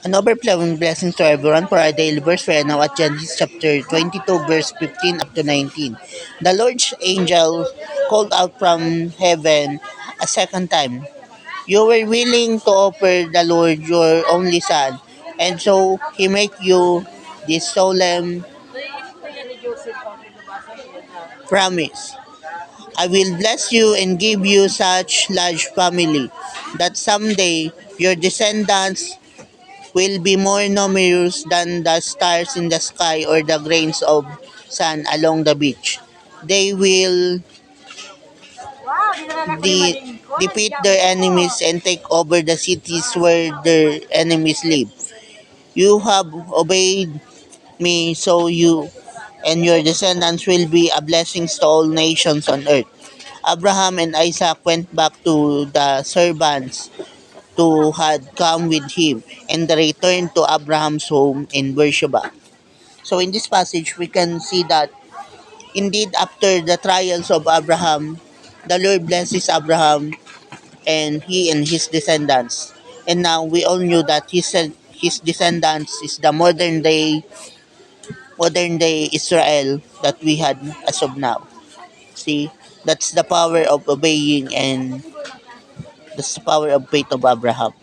An overflowing blessing to everyone for our daily verse. We are now at Genesis chapter 22, verse 15 up to 19. The Lord's angel called out from heaven a second time. You were willing to offer the Lord your only son, and so he make you this solemn promise. I will bless you and give you such large family that someday your descendants will be more numerous than the stars in the sky or the grains of sand along the beach. They will defeat their enemies and take over the cities where their enemies live. You have obeyed me, so you and your descendants will be a blessing to all nations on earth. Abraham and Isaac went back to the servants who had come with him, and they returned to Abraham's home in Beersheba. So in this passage, we can see that indeed after the trials of Abraham, the Lord blesses Abraham and he and his descendants. And now we all knew that his descendants is the modern day Israel that we had as of now. See, that's the power of obeying, and that's the power of faith of Abraham.